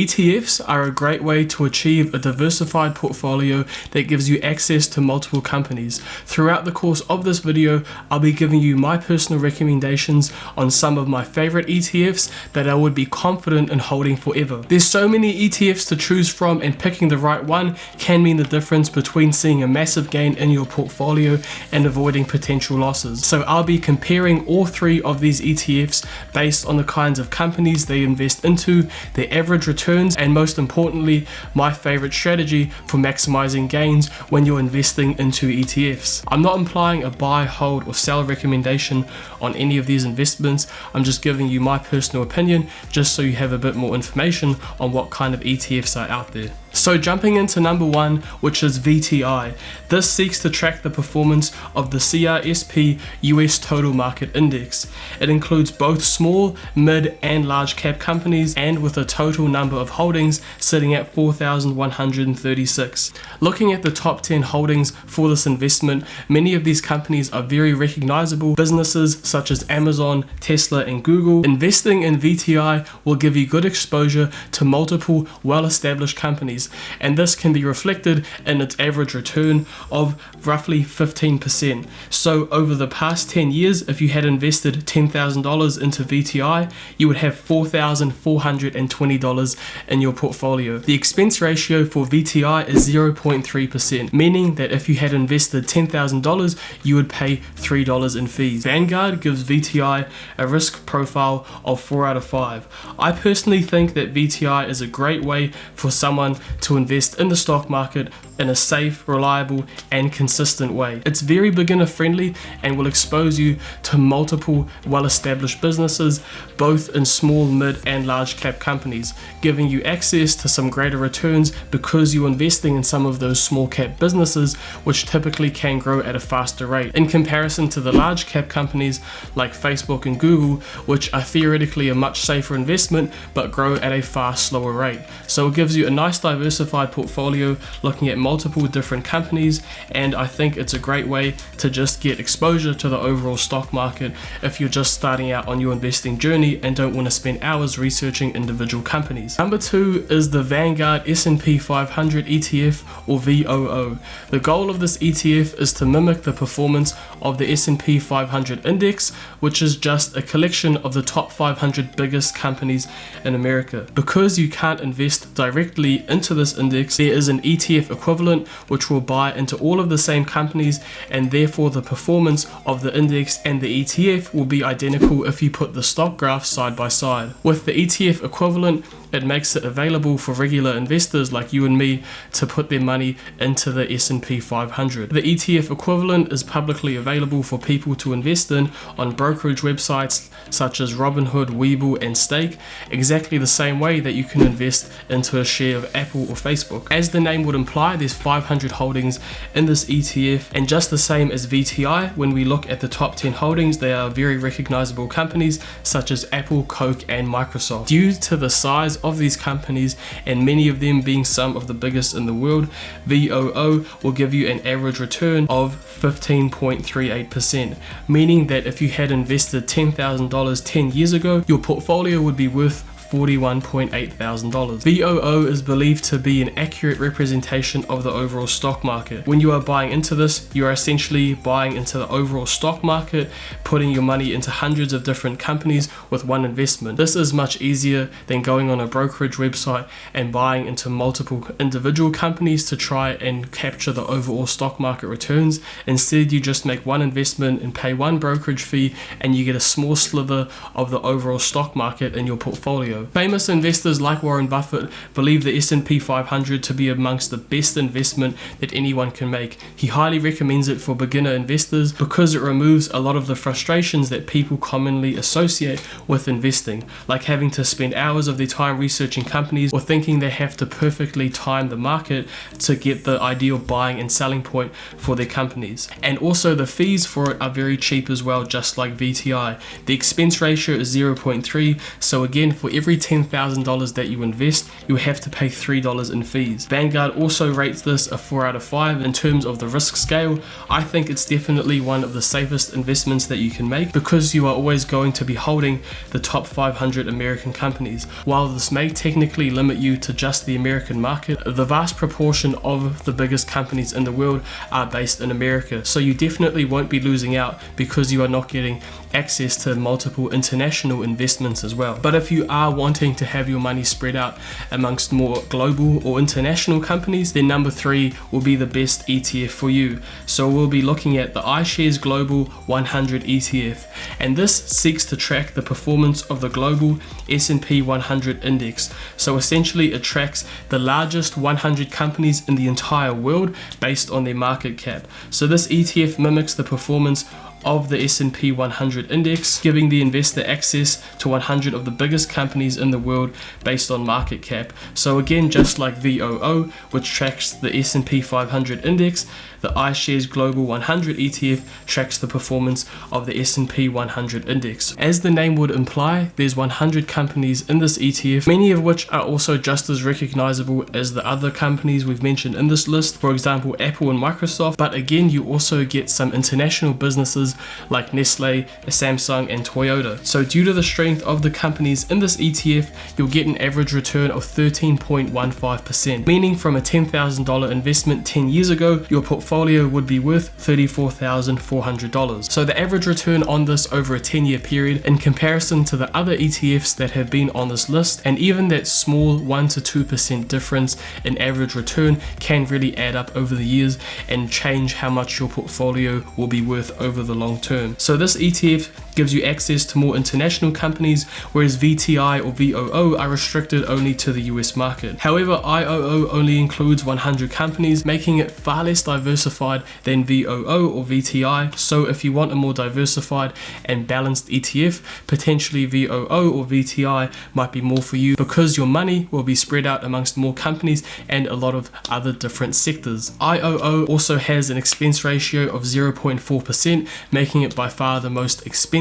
ETFs are a great way to achieve a diversified portfolio that gives you access to multiple companies. Throughout the course of this video, I'll be giving you my personal recommendations on some of my favorite ETFs that I would be confident in holding forever. There's so many ETFs to choose from, and picking the right one can mean the difference between seeing a massive gain in your portfolio and avoiding potential losses. So I'll be comparing all three of these ETFs based on the kinds of companies they invest into, their average returns, and most importantly, my favorite strategy for maximizing gains when you're investing into ETFs. I'm not implying a buy, hold, or sell recommendation on any of these investments. I'm just giving you my personal opinion just so you have a bit more information on what kind of ETFs are out there. So jumping into number one, which is VTI. This seeks to track the performance of the CRSP US Total Market Index. It includes both small, mid, and large cap companies, and with a total number of holdings sitting at 4,136. Looking at the top 10 holdings for this investment, many of these companies are very recognizable businesses such as Amazon, Tesla, and Google. Investing in VTI will give you good exposure to multiple well-established companies, and this can be reflected in its average return of roughly 15%. So over the past 10 years, if you had invested $10,000 into VTI, you would have $4,420 in your portfolio. The expense ratio for VTI is 0.3%, meaning that if you had invested $10,000, you would pay $3 in fees. Vanguard gives VTI a risk profile of 4 out of 5. I personally think that VTI is a great way for someone to invest in the stock market in a safe, reliable, and consistent way. It's very beginner friendly and will expose you to multiple well-established businesses, both in small, mid, and large cap companies, giving you access to some greater returns because you're investing in some of those small cap businesses, which typically can grow at a faster rate in comparison to the large cap companies like Facebook and Google, which are theoretically a much safer investment but grow at a far slower rate. So it gives you a nice diversified portfolio looking at multiple different companies, and I think it's a great way to just get exposure to the overall stock market if you're just starting out on your investing journey and don't want to spend hours researching individual companies. Number two is the Vanguard S&P 500 ETF, or VOO. The goal of this ETF is to mimic the performance of the S&P 500 index, which is just a collection of the top 500 biggest companies in America. Because you can't invest directly into this index, there is an ETF equivalent which will buy into all of the same companies, and therefore the performance of the index and the ETF will be identical if you put the stock graphs side by side. With the ETF equivalent, it makes it available for regular investors like you and me to put their money into the S&P 500. The ETF equivalent is publicly available for people to invest in on brokerage websites such as Robinhood, Webull, and Stake, exactly the same way that you can invest into a share of Apple or Facebook. As the name would imply, there's 500 holdings in this ETF, and just the same as VTI, when we look at the top 10 holdings, they are very recognizable companies such as Apple, Coke, and Microsoft. Due to the size of these companies, and many of them being some of the biggest in the world, VOO will give you an average return of 15.38%, meaning that if you had invested $10,000 10 years ago, your portfolio would be worth $41.8 thousand. VOO is believed to be an accurate representation of the overall stock market. When you are buying into this, you are essentially buying into the overall stock market, putting your money into hundreds of different companies with one investment. This is much easier than going on a brokerage website and buying into multiple individual companies to try and capture the overall stock market returns. Instead, you just make one investment and pay one brokerage fee, and you get a small slither of the overall stock market in your portfolio. Famous investors like Warren Buffett believe the S&P 500 to be amongst the best investment that anyone can make. He highly recommends it for beginner investors because it removes a lot of the frustrations that people commonly associate with investing, like having to spend hours of their time researching companies or thinking they have to perfectly time the market to get the ideal buying and selling point for their companies. And also the fees for it are very cheap as well, just like VTI. The expense ratio is 0.3, so again, for every every $10,000 that you invest, you have to pay $3 in fees. Vanguard also rates this a 4 out of 5 in terms of the risk scale. I think it's definitely one of the safest investments that you can make because you are always going to be holding the top 500 American companies. While this may technically limit you to just the American market, the vast proportion of the biggest companies in the world are based in America, so you definitely won't be losing out because you are not getting access to multiple international investments as well. But if you are wanting to have your money spread out amongst more global or international companies, then number 3 will be the best ETF for you. So we'll be looking at the iShares Global 100 ETF, and this seeks to track the performance of the global S&P 100 index. So essentially it tracks the largest 100 companies in the entire world based on their market cap. So this ETF mimics the performance of the S&P 100 index, giving the investor access to 100 of the biggest companies in the world based on market cap. So again, just like VOO, which tracks the S&P 500 index, the iShares Global 100 ETF tracks the performance of the S&P 100 index. As the name would imply, there's 100 companies in this ETF, many of which are also just as recognizable as the other companies we've mentioned in this list, for example Apple and Microsoft. But again, you also get some international businesses like Nestle, Samsung and Toyota. So due to the strength of the companies in this ETF, you'll get an average return of 13.15%, meaning from a $10,000 investment 10 years ago, your portfolio would be worth $34,400. So the average return on this over a 10-year period in comparison to the other ETFs that have been on this list, and even that small 1 to 2% difference in average return can really add up over the years and change how much your portfolio will be worth over the long term. So this ETF gives you access to more international companies, whereas VTI or VOO are restricted only to the US market. However, IOO only includes 100 companies, making it far less diversified than VOO or VTI. So if you want a more diversified and balanced ETF, potentially VOO or VTI might be more for you because your money will be spread out amongst more companies and a lot of other different sectors. IOO also has an expense ratio of 0.4%, making it by far the most expensive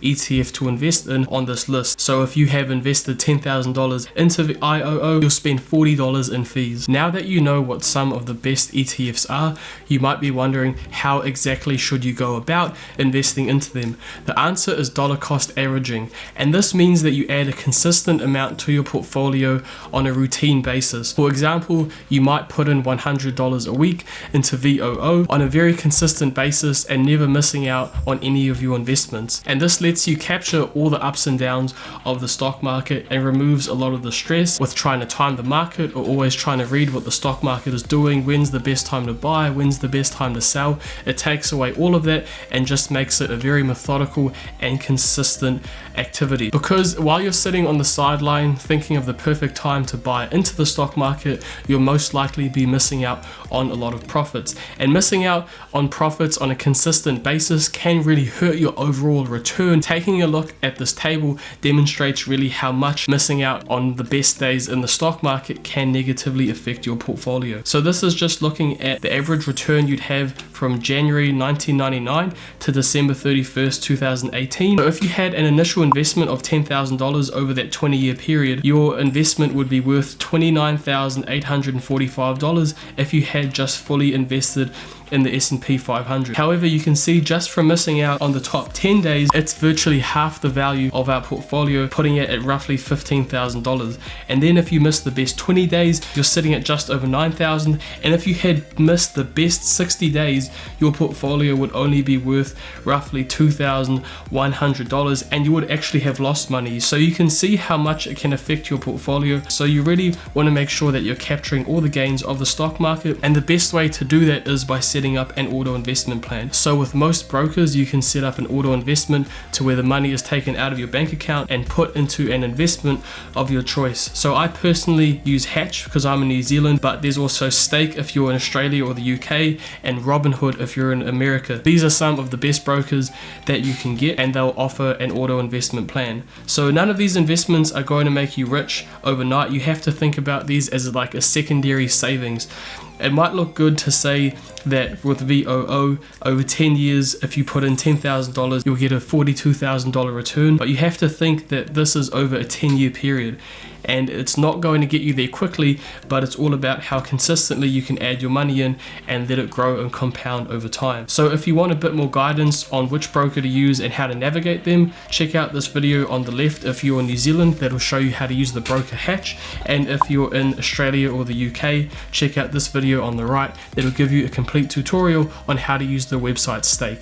ETF to invest in on this list. So if you have invested $10,000 into the IOO, you'll spend $40 in fees. Now that you know what some of the best ETFs are, you might be wondering how exactly should you go about investing into them. The answer is dollar cost averaging, and this means that you add a consistent amount to your portfolio on a routine basis. For example, you might put in $100 a week into VOO on a very consistent basis and never missing out on any of your investments. And this lets you capture all the ups and downs of the stock market and removes a lot of the stress with trying to time the market or always trying to read what the stock market is doing, when's the best time to buy, when's the best time to sell. It takes away all of that and just makes it a very methodical and consistent activity. Because while you're sitting on the sideline thinking of the perfect time to buy into the stock market, you'll most likely be missing out on a lot of profits. And missing out on profits on a consistent basis can really hurt your overall return. Taking a look at this table demonstrates really how much missing out on the best days in the stock market can negatively affect your portfolio. So this is just looking at the average return you'd have from January 1999 to December 31st, 2018. So if you had an initial investment of $10,000 over that 20-year period, your investment would be worth $29,845 if you had just fully invested in the S&P 500. However, you can see just from missing out on the top 10 days, it's virtually half the value of our portfolio, putting it at roughly $15,000. And then if you miss the best 20 days, you're sitting at just over $9,000. And if you had missed the best 60 days, your portfolio would only be worth roughly $2,100, and you would actually have lost money. So you can see how much it can affect your portfolio. So you really want to make sure that you're capturing all the gains of the stock market. And the best way to do that is by setting up an auto investment plan. So with most brokers, you can set up an auto investment to where the money is taken out of your bank account and put into an investment of your choice. So I personally use Hatch because I'm in New Zealand, but there's also Stake if you're in Australia or the UK, and Robinhood if you're in America. These are some of the best brokers that you can get, and they'll offer an auto investment plan. So none of these investments are going to make you rich overnight. You have to think about these as like a secondary savings. It might look good to say that that with VOO, over 10 years, if you put in $10,000, you'll get a $42,000 return. But you have to think that this is over a 10-year period, and it's not going to get you there quickly, but it's all about how consistently you can add your money in and let it grow and compound over time. So if you want a bit more guidance on which broker to use and how to navigate them, check out this video on the left if you're in New Zealand, that'll show you how to use the broker Hatch. And if you're in Australia or the UK, check out this video on the right, that'll give you a complete tutorial on how to use the website Stake.